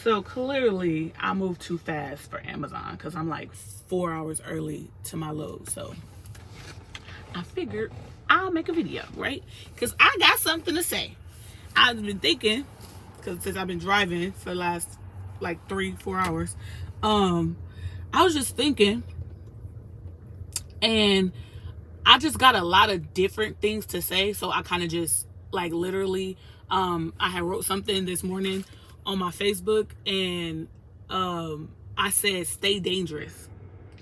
So clearly I moved too fast for Amazon because I'm like 4 hours early to my load. So I figured I'll make a video, right? Because I got something to say. I've been thinking, because since I've been driving for the last like 3-4 hours, I was just thinking, and I just got a lot of different things to say. So I kind of just like literally, I had wrote something this morning on my Facebook, and I said, stay dangerous.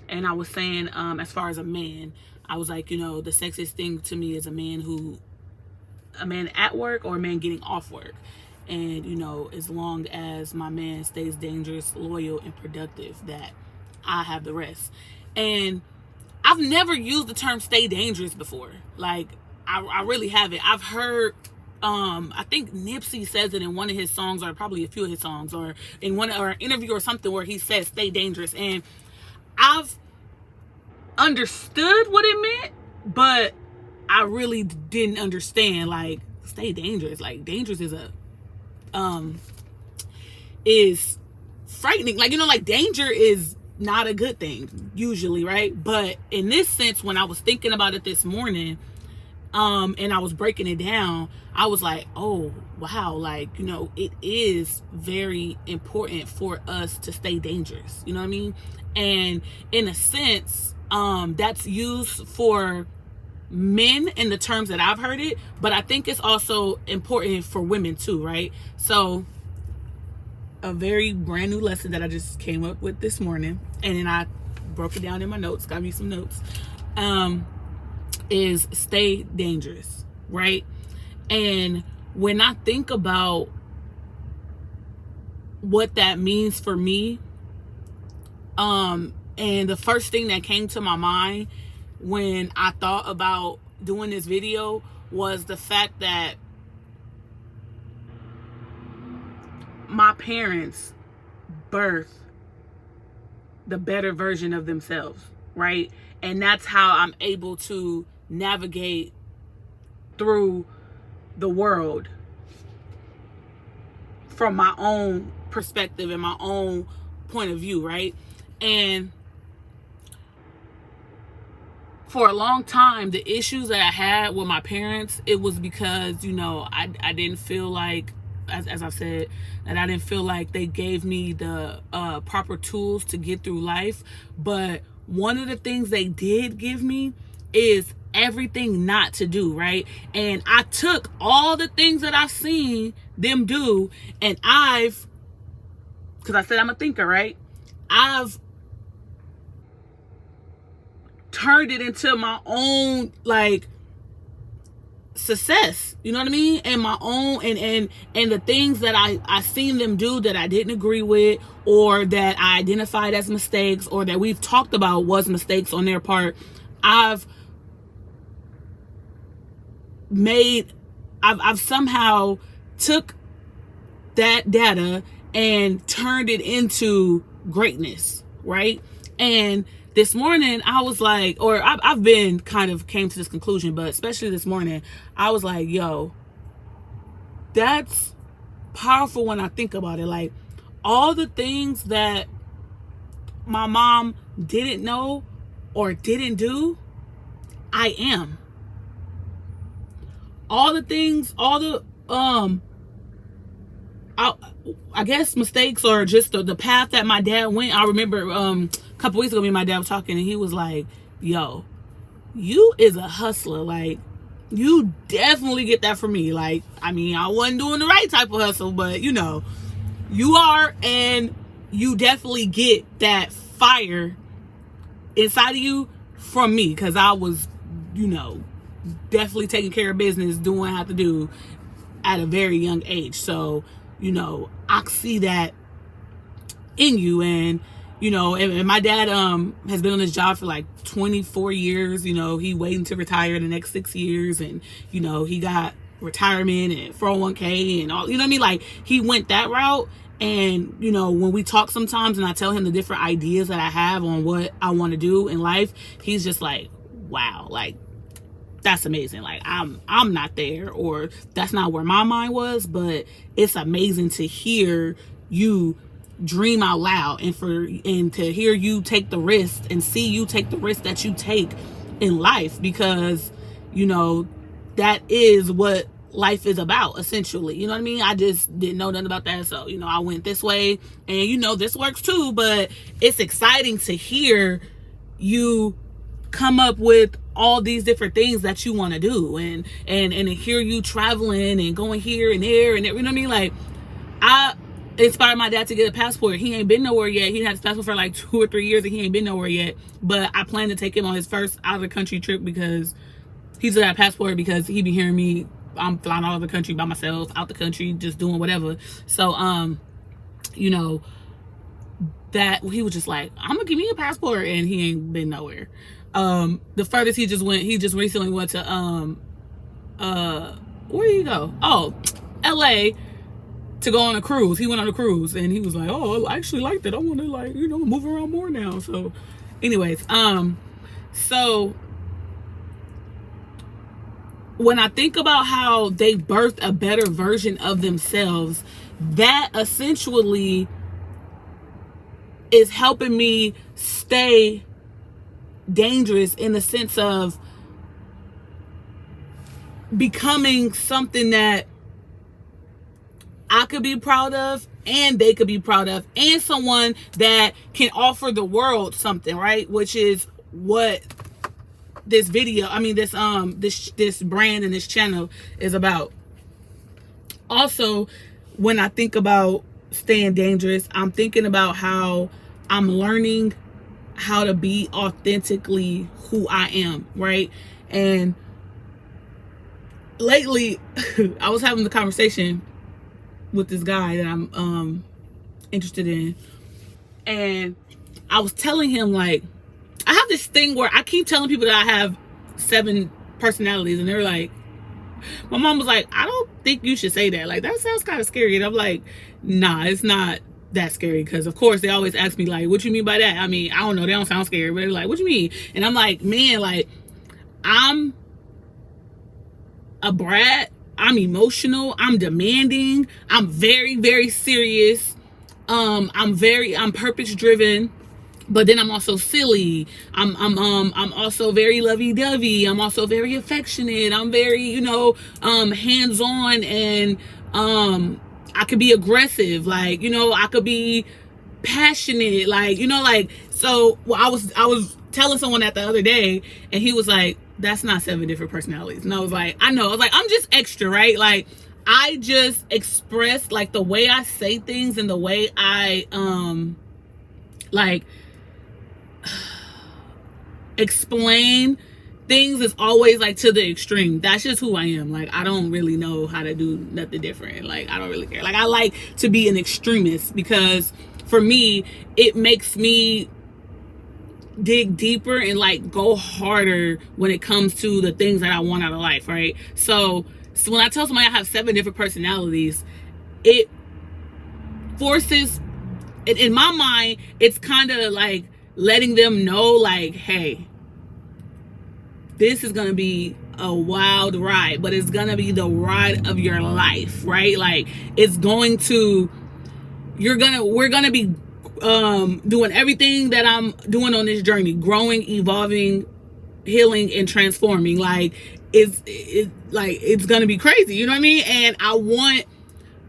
And I was saying, as far as a man, I was like, the sexiest thing to me is a man at work or a man getting off work. And, as long as my man stays dangerous, loyal, and productive, that I have the rest. And I've never used the term stay dangerous before. Like, I really haven't. I've heard, I think Nipsey says it in one of his songs, or probably a few of his songs, or in one or an interview or something where he says stay dangerous. And I've understood what it meant, but I really didn't understand, like, stay dangerous. Like, dangerous is frightening. Like, like danger is not a good thing usually, right? But in this sense, when I was thinking about it this morning, and I was breaking it down, I was like, oh wow, like, it is very important for us to stay dangerous, you know what I mean? And in a sense, that's used for men in the terms that I've heard it, but I think it's also important for women too, right? So a very brand new lesson that I just came up with this morning, and then I broke it down in my notes, got me some notes, is stay dangerous, right? And when I think about what that means for me, and the first thing that came to my mind when I thought about doing this video was the fact that my parents birthed the better version of themselves, right? And that's how I'm able to navigate through the world from my own perspective and my own point of view, right? And for a long time, the issues that I had with my parents, it was because, I didn't feel like, as I've said, that I didn't feel like they gave me the proper tools to get through life. But one of the things they did give me is everything not to do, right? And I took all the things that I've seen them do, and because I said I'm a thinker, right? I've turned it into my own, like, success, you know what I mean? And my own, and the things that I seen them do that I didn't agree with, or that I identified as mistakes, or that we've talked about was mistakes on their part, I've somehow took that data and turned it into greatness, right? And this morning I was like, or I've been kind of came to this conclusion, but especially this morning, I was like, yo, that's powerful when I think about it. Like, all the things that my mom didn't know or didn't do, I am. All the things, all the I guess mistakes, or just the path that my dad went. I remember a couple weeks ago, me and my dad were talking, and he was like, yo, you is a hustler. Like, you definitely get that from me. Like, I mean, I wasn't doing the right type of hustle, but you are, and you definitely get that fire inside of you from me, because I was, definitely taking care of business, doing what I have to do at a very young age. So, I see that in you. And, and my dad has been on this job for like 24 years. He waiting to retire the next 6 years, and he got retirement and 401k and all, what I mean? Like, he went that route. And when we talk sometimes and I tell him the different ideas that I have on what I want to do in life, he's just like, wow, like, that's amazing. Like, I'm not there, or that's not where my mind was, but it's amazing to hear you dream out loud, and to hear you take the risk and see you take the risk that you take in life, because you know that is what life is about, essentially. You know what I mean? I just didn't know nothing about that, so you know, I went this way, and you know, this works too. But it's exciting to hear you come up with all these different things that you want to do, and to hear you traveling and going here and there and there, you know what I mean? Like, I inspired my dad to get a passport. He ain't been nowhere yet. He had his passport for like 2 or 3 years and he ain't been nowhere yet. But I plan to take him on his first out of the country trip, because he's got a passport, because he be hearing me, I'm flying all over the country by myself, out the country, just doing whatever. So you know, that he was just like, I'm gonna give me a passport, and he ain't been nowhere. The furthest he just recently went to where did he go? Oh, LA, to go on a cruise. He went on a cruise, and he was like, oh, I actually like that. I want to, like, you know, move around more now. So anyways, so when I think about how they birthed a better version of themselves, that essentially is helping me stay dangerous, in the sense of becoming something that I could be proud of, and they could be proud of, and someone that can offer the world something, right? Which is what this video, I mean, this brand and this channel is about. Also, when I think about staying dangerous, I'm thinking about how I'm learning how to be authentically who I am, right? And lately, I was having the conversation with this guy that I'm interested in, and I was telling him, like, I have this thing where I keep telling people that I have 7 personalities, and they're like, my mom was like, I don't think you should say that, like, that sounds kind of scary. And I'm like, nah, it's not that scary, because of course they always ask me, like, what you mean by that? I mean, I don't know, they don't sound scary, but they're like, what you mean? And I'm like, man, like, I'm a brat, I'm emotional, I'm demanding, I'm very, very serious, I'm purpose driven, but then I'm also silly. I'm also very lovey-dovey. I'm also very affectionate. I'm very, you know, hands-on, and I could be aggressive, like, you know, I could be passionate, like, you know, like, so well, I was telling someone that the other day, and he was like, that's not 7 different personalities. And I was like, I know. I was like, I'm just extra, right? Like, I just express, like, the way I say things and the way I like explain things is always, like, to the extreme. That's just who I am. Like, I don't really know how to do nothing different. Like, I don't really care. Like, I like to be an extremist, because for me, it makes me dig deeper and, like, go harder when it comes to the things that I want out of life, right? So when I tell somebody I have 7 different personalities, it forces, in my mind, it's kind of like letting them know, like, hey, this is gonna be a wild ride, but it's gonna be the ride of your life, right? Like, it's going to, we're gonna be doing everything that I'm doing on this journey, growing, evolving, healing, and transforming. Like, it's gonna be crazy, you know what I mean? And I want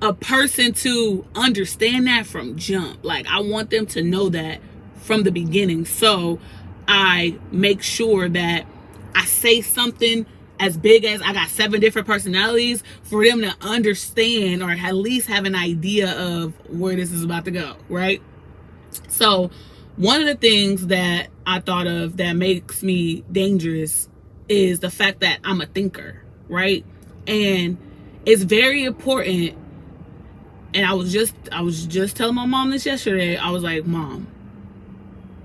a person to understand that from jump. Like, I want them to know that from the beginning. So I make sure that I say something as big as I got 7 different personalities, for them to understand, or at least have an idea of where this is about to go, right? So one of the things that I thought of that makes me dangerous is the fact that I'm a thinker, right? And it's very important. And I was just telling my mom this yesterday. I was like, Mom,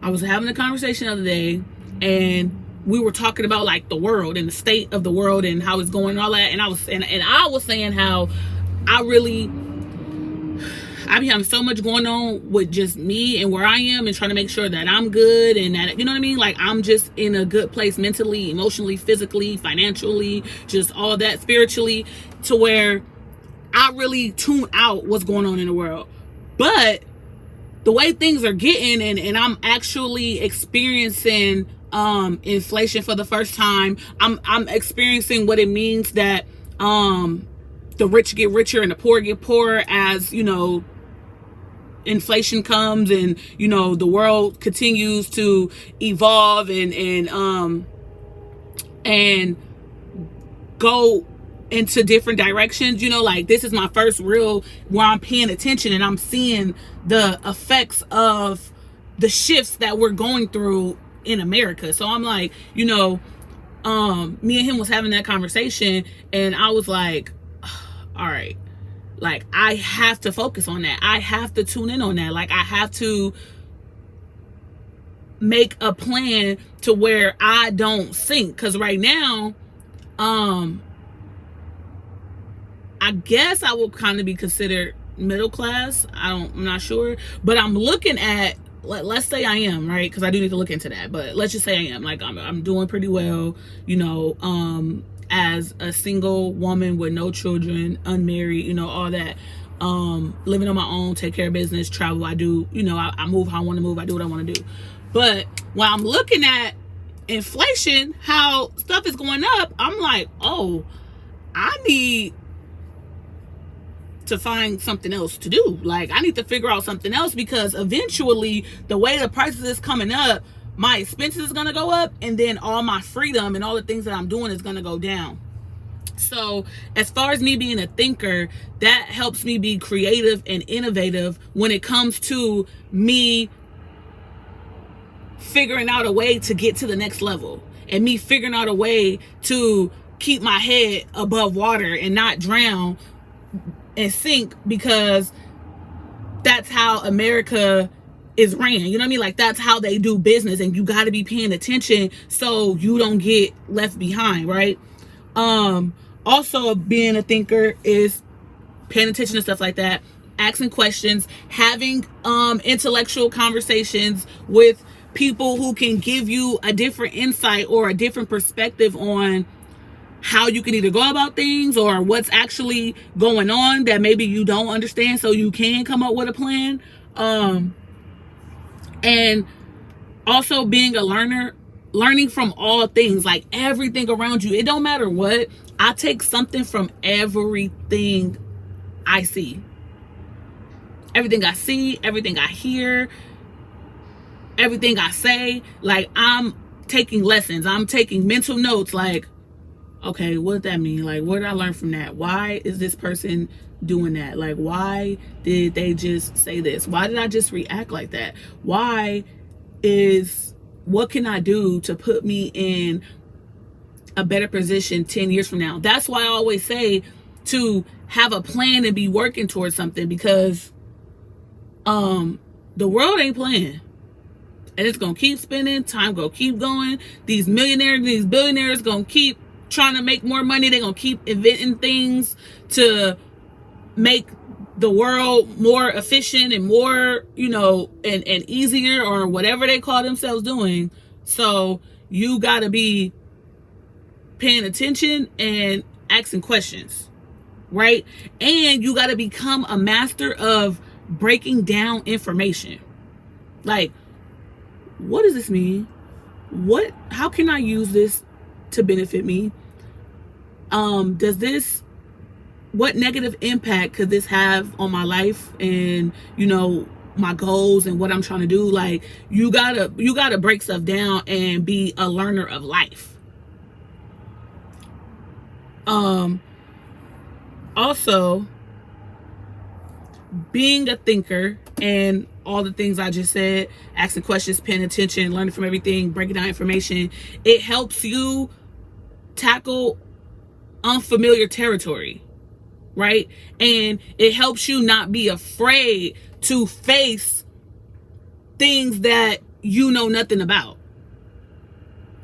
I was having a conversation the other day, and we were talking about, like, the world and the state of the world and how it's going and all that. And I was saying how I be having so much going on with just me and where I am, and trying to make sure that I'm good, and that, you know what I mean? Like, I'm just in a good place mentally, emotionally, physically, financially, just all that, spiritually, to where I really tune out what's going on in the world. But the way things are getting, and I'm actually experiencing inflation for the first time. I'm experiencing what it means that the rich get richer and the poor get poorer as, you know, inflation comes, and, you know, the world continues to evolve and go into different directions. You know, like, this is my first real where I'm paying attention and I'm seeing the effects of the shifts that we're going through in America. So I'm like, you know, me and him was having that conversation, and I was like, all right, like, I have to focus on that. I have to tune in on that. Like, I have to make a plan to where I don't sink. Because right now, I guess I will kind of be considered middle class. I'm not sure, but I'm looking at, let's say I am, right? Because I do need to look into that, but let's just say I am. Like, I'm doing pretty well, you know, as a single woman with no children, unmarried, you know, all that. Living on my own, take care of business, travel. I do, you know, I move how I want to move. I do what I want to do. But when I'm looking at inflation, how stuff is going up, I'm like, oh, I need to find something else to do. Like, I need to figure out something else, because eventually the way the prices is coming up, my expenses is going to go up, and then all my freedom and all the things that I'm doing is going to go down. So as far as me being a thinker, that helps me be creative and innovative when it comes to me figuring out a way to get to the next level, and me figuring out a way to keep my head above water and not drown and sink, because that's how America is ran. You know what I mean? Like, that's how they do business, and you got to be paying attention so you don't get left behind, right? Also, being a thinker is paying attention to stuff like that, asking questions, having intellectual conversations with people who can give you a different insight or a different perspective on how you can either go about things or what's actually going on that maybe you don't understand, so you can come up with a plan. And also being a learner, learning from all things, like everything around you. It don't matter what. I take something from everything I see. Everything I see, everything I hear, everything I say. Like, I'm taking lessons. I'm taking mental notes. Like, okay, what did that mean? Like, what did I learn from that? Why is this person doing that? Like, why did they just say this? Why did I just react like that? What can I do to put me in a better position 10 years from now? That's why I always say to have a plan and be working towards something, because the world ain't playing. And it's gonna keep spinning, time gonna keep going. These millionaires, these billionaires gonna keep trying to make more money. They're gonna keep inventing things to make the world more efficient and more, you know, and easier, or whatever they call themselves doing. So you gotta be paying attention and asking questions, right? And you gotta become a master of breaking down information. Like, what does this mean? How can I use this to benefit me? What negative impact could this have on my life and, you know, my goals and what I'm trying to do? Like, you gotta break stuff down and be a learner of life. Also, being a thinker and all the things I just said, asking questions, paying attention, learning from everything, breaking down information, it helps you tackle unfamiliar territory, right? And it helps you not be afraid to face things that you know nothing about,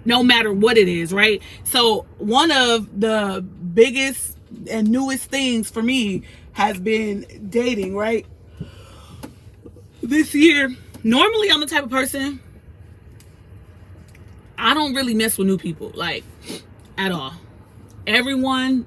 no matter what it is, right? So one of the biggest and newest things for me has been dating, right? This year, normally I'm the type of person, I don't really mess with new people, like, at all. Everyone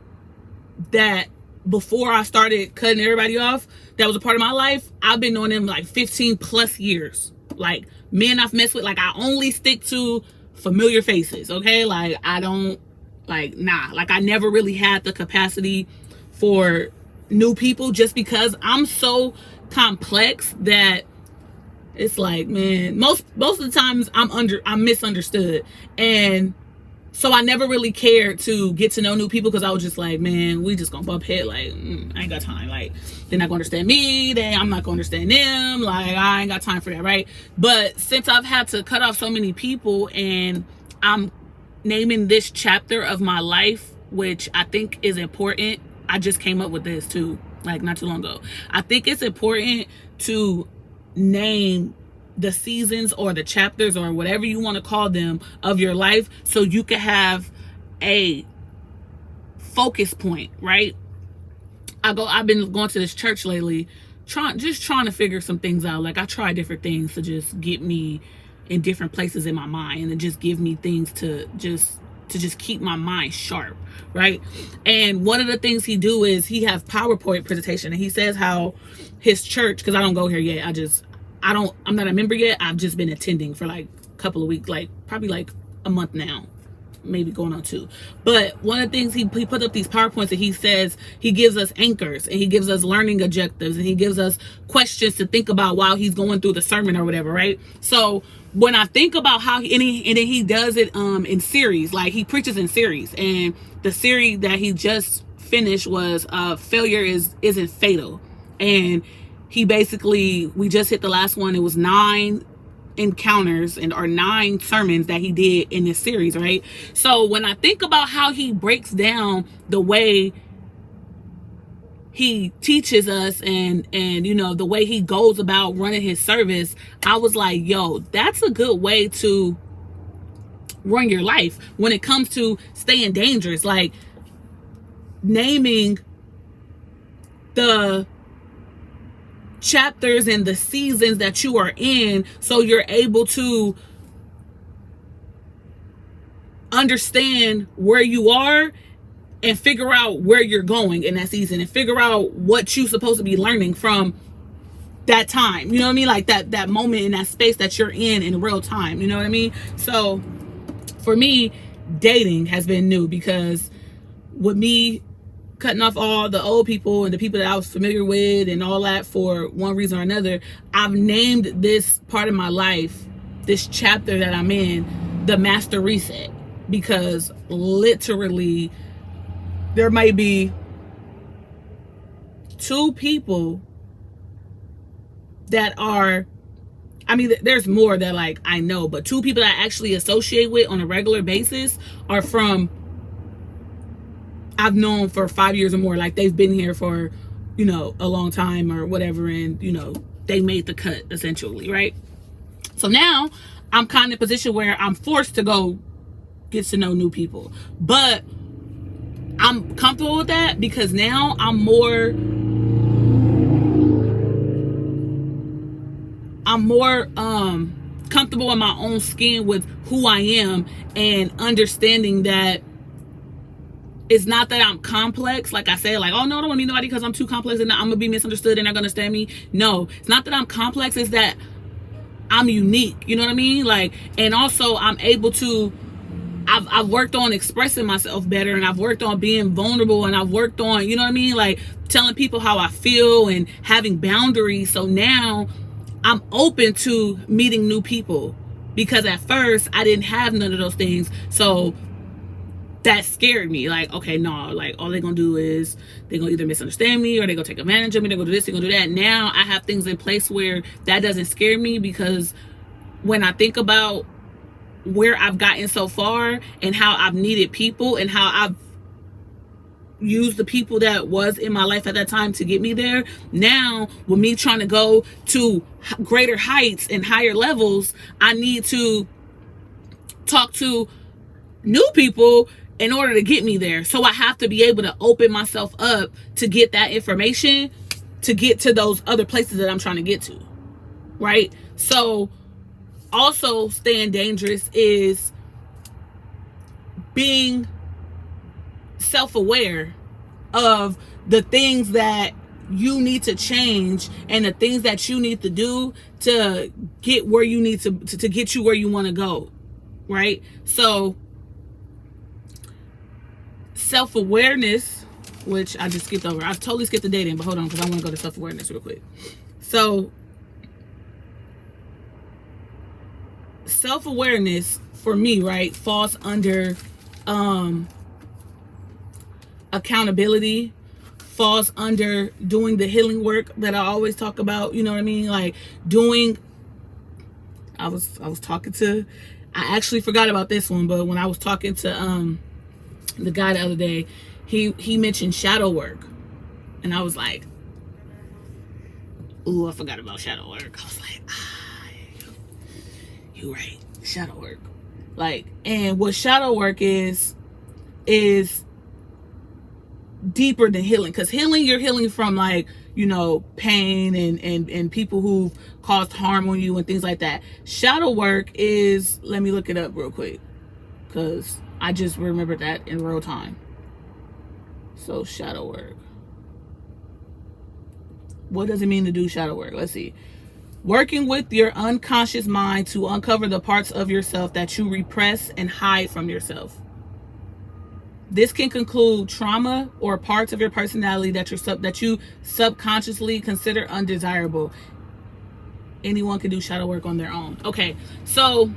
that before I started cutting everybody off that was a part of my life, I've been knowing them like 15 plus years. Like, men I've messed with, like, I only stick to familiar faces, okay? Like, I don't, like, nah. Like, I never really had the capacity for new people, just because I'm so complex that it's like, man, most of the times I'm misunderstood. And so I never really cared to get to know new people, because I was just like, man, we just gonna bump head. Like, I ain't got time. Like, they're not gonna understand me. I'm not gonna understand them. Like, I ain't got time for that, right? But since I've had to cut off so many people, and I'm naming this chapter of my life, which I think is important. I just came up with this too, like, not too long ago. I think it's important to name the seasons or the chapters or whatever you want to call them of your life, so you can have a focus point, right? I've been going to this church lately, trying to figure some things out. Like, I try different things to just get me in different places in my mind, and just give me things to just keep my mind sharp, right? And one of the things he do is he have PowerPoint presentation, and he says how his church, because I don't go here yet, I'm not a member yet. I've just been attending for like a couple of weeks, like probably like a month now, maybe going on 2. But one of the things he put up these PowerPoints, and he says he gives us anchors, and he gives us learning objectives, and he gives us questions to think about while he's going through the sermon or whatever, right? So when I think about how and then he does it in series, like he preaches in series, and the series that he just finished was failure isn't fatal. And we just hit the last one. It was 9 encounters or 9 sermons that he did in this series, right? So when I think about how he breaks down the way he teaches us, and you know, the way he goes about running his service, I was like, yo, that's a good way to run your life when it comes to staying dangerous. Like, naming the chapters and the seasons that you are in, so you're able to understand where you are and figure out where you're going in that season, and figure out what you're supposed to be learning from that time. You know what I mean? Like that moment in that space that you're in real time. You know what I mean? So for me, dating has been new, because with me cutting off all the old people and the people that I was familiar with and all that for one reason or another, I've named this part of my life, this chapter that I'm in, the Master Reset. Because literally there might be 2 people that are, I mean, there's more that like I know, but 2 people that I actually associate with on a regular basis are from, I've known for 5 years or more. Like, they've been here for, you know, a long time or whatever, and you know, they made the cut essentially, right? So now I'm kind of in a position where I'm forced to go get to know new people, but I'm comfortable with that, because now I'm more comfortable in my own skin with who I am, and understanding that it's not that I'm complex. Like I said, like, oh no, I don't want to meet nobody because I'm too complex and I'm gonna be misunderstood and they're gonna understand me. No, it's not that I'm complex, it's that I'm unique. You know what I mean? Like, and also I'm able to, I've worked on expressing myself better, and I've worked on being vulnerable, and I've worked on, you know what I mean, like telling people how I feel and having boundaries. So now I'm open to meeting new people, because at first I didn't have none of those things. So that scared me. Like, okay, no, like all they're gonna do is they're gonna either misunderstand me, or they're gonna take advantage of me, they're gonna do this, they're gonna do that. Now I have things in place where that doesn't scare me, because when I think about where I've gotten so far and how I've needed people and how I've used the people that was in my life at that time to get me there, now with me trying to go to greater heights and higher levels, I need to talk to new people in order to get me there. So I have to be able to open myself up to get that information, to get to those other places that I'm trying to get to, right? So also staying dangerous is being self-aware of the things that you need to change and the things that you need to do to get where you need to get you where you want to go, right? So self-awareness, which I just skipped over. I totally skipped the dating, but hold on, because I want to go to self-awareness real quick. So self-awareness for me, right, falls under accountability, falls under doing the healing work that I always talk about. You know what I mean? Like doing, I was talking to, I actually forgot about this one, but when I was talking to the guy the other day, he mentioned shadow work, and I was like, ooh, I forgot about shadow work. I was like, you're right, shadow work. Like, and what shadow work is deeper than healing, because healing, you're healing from, like, you know, pain and people who've caused harm on you and things like that. Shadow work is, let me look it up real quick, because I just remembered that in real time. So shadow work, what does it mean to do shadow work? Let's see. Working with your unconscious mind to uncover the parts of yourself that you repress and hide from yourself. This can include trauma or parts of your personality that you subconsciously consider undesirable. Anyone can do shadow work on their own. Okay, so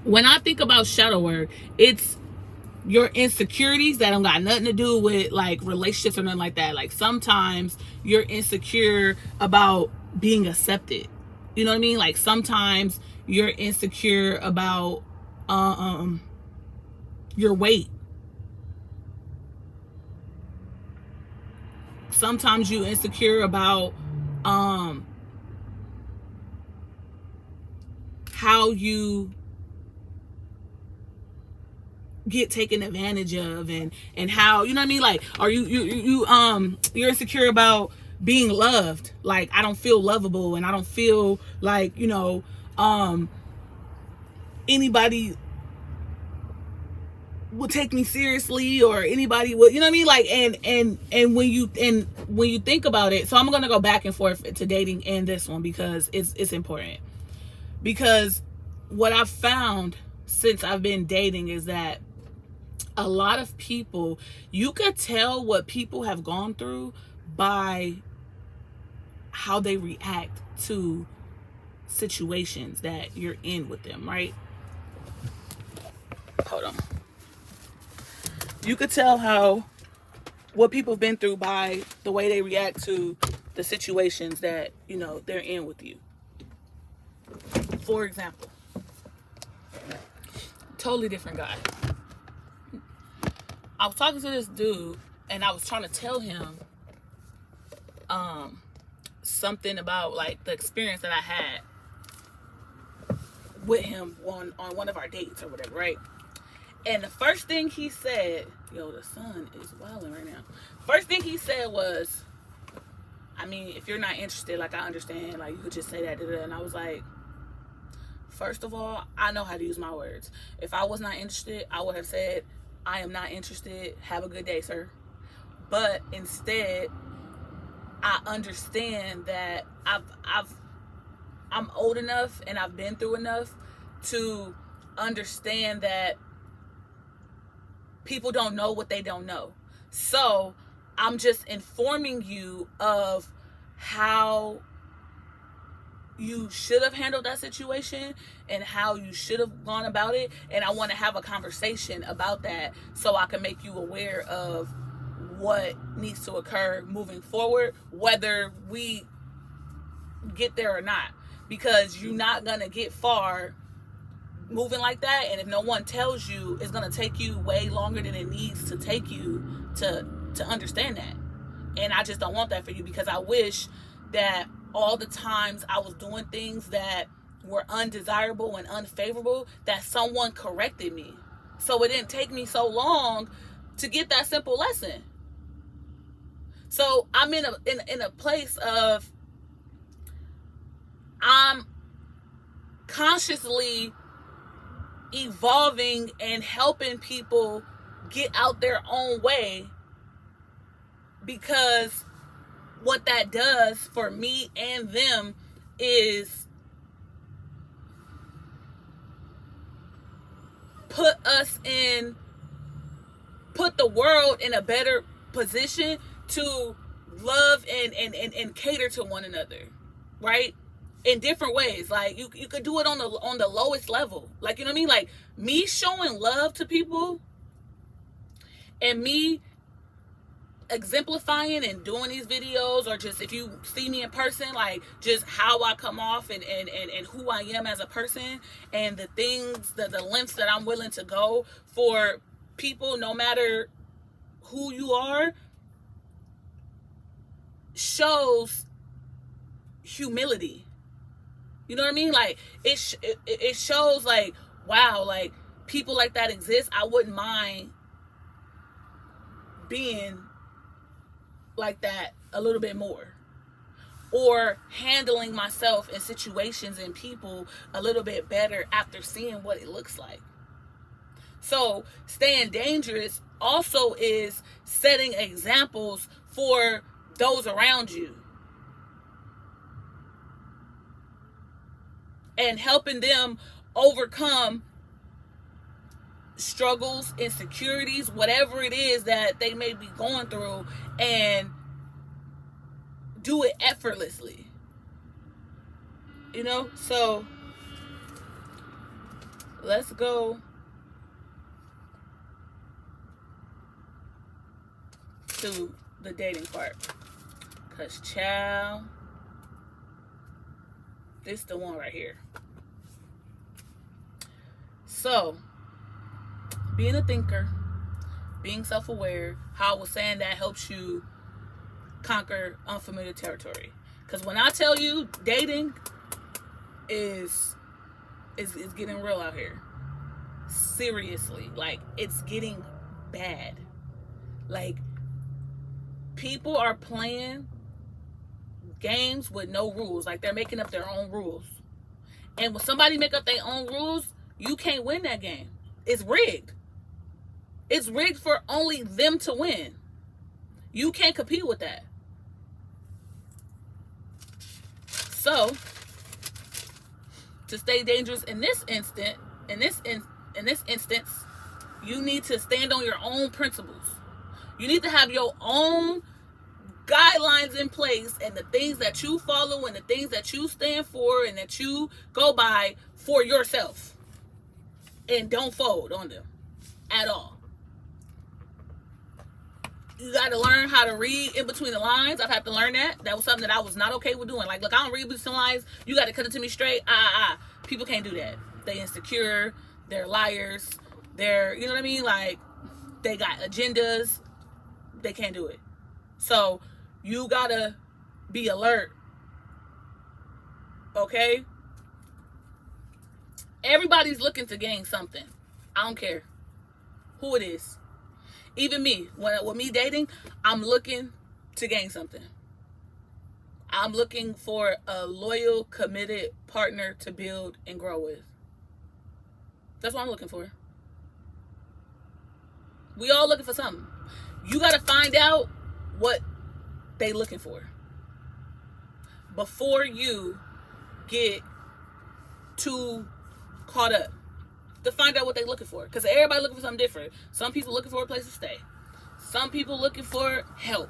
when I think about shadow work, it's your insecurities that don't got nothing to do with like relationships or nothing like that. Like sometimes you're insecure about being accepted. You know what I mean? Like sometimes you're insecure about your weight. Sometimes you insecure about how you get taken advantage of, and how, you know what I mean? Like, are you're insecure about being loved. Like, I don't feel lovable, and I don't feel like, you know, anybody will take me seriously, or anybody will, you know what I mean? Like, and when you think about it, so I'm gonna go back and forth to dating and this one, because it's important. Because what I've found since I've been dating is that a lot of people, you could tell what people have gone through by how they react to situations that you're in with them, right? Hold on. You could tell what people have been through by the way they react to the situations that, you know, they're in with you. For example, totally different guy. I was talking to this dude, and I was trying to tell him something about, like, the experience that I had with him on one of our dates or whatever, right? And the first thing he said, yo, the sun is wilding right now. First thing he said was, I mean, if you're not interested, like, I understand, like, you could just say that. And I was like, first of all, I know how to use my words. If I was not interested, I would have said, I am not interested. Have a good day, sir. But instead, I understand that I'm old enough and I've been through enough to understand that people don't know what they don't know. So I'm just informing you of how you should have handled that situation and how you should have gone about it. And I want to have a conversation about that so I can make you aware of what needs to occur moving forward, whether we get there or not. Because you're not going to get far moving like that. And if no one tells you, it's going to take you way longer than it needs to take you to understand that. And I just don't want that for you, because I wish that all the times I was doing things that were undesirable and unfavorable, that someone corrected me, so it didn't take me so long to get that simple lesson. So I'm in a place of, I'm consciously evolving and helping people get out their own way because what that does for me and them is put the world in a better position to love and cater to one another, right? In different ways. Like you could do it on the lowest level. Like, you know what I mean? Like me showing love to people and me exemplifying and doing these videos, or just if you see me in person, like just how I come off and who I am as a person, and the things, the lengths that I'm willing to go for people, no matter who you are, shows humility. You know what I mean? Like it shows like, wow, like people like that exist. I wouldn't mind being like that a little bit more, or handling myself in situations and people a little bit better after seeing what it looks like. So staying dangerous also is setting examples for those around you and helping them overcome struggles, insecurities, whatever it is that they may be going through, and do it effortlessly. You know? So let's go to the dating part. Cause child, this is the one right here. So, being a thinker, being self-aware, how I was saying that helps you conquer unfamiliar territory. Because when I tell you dating is getting real out here. Seriously. Like, it's getting bad. Like, people are playing games with no rules. Like, they're making up their own rules. And when somebody make up their own rules, you can't win that game. It's rigged. It's rigged for only them to win. You can't compete with that. So, to stay dangerous in this instance, you need to stand on your own principles. You need to have your own guidelines in place, and the things that you follow and the things that you stand for and that you go by for yourself. And don't fold on them at all. You got to learn how to read in between the lines. I've had to learn that. That was something that I was not okay with doing. Like, look, I don't read between the lines. You got to cut it to me straight. People can't do that. They insecure. They're liars. They're, you know what I mean? Like, they got agendas. They can't do it. So, you got to be alert. Okay? Everybody's looking to gain something. I don't care who it is. Even me, with me dating, I'm looking to gain something. I'm looking for a loyal, committed partner to build and grow with. That's what I'm looking for. We all looking for something. You got to find out what they looking for before you get too caught up. To find out what they're looking for. Because everybody looking for something different. Some people looking for a place to stay. Some people looking for help.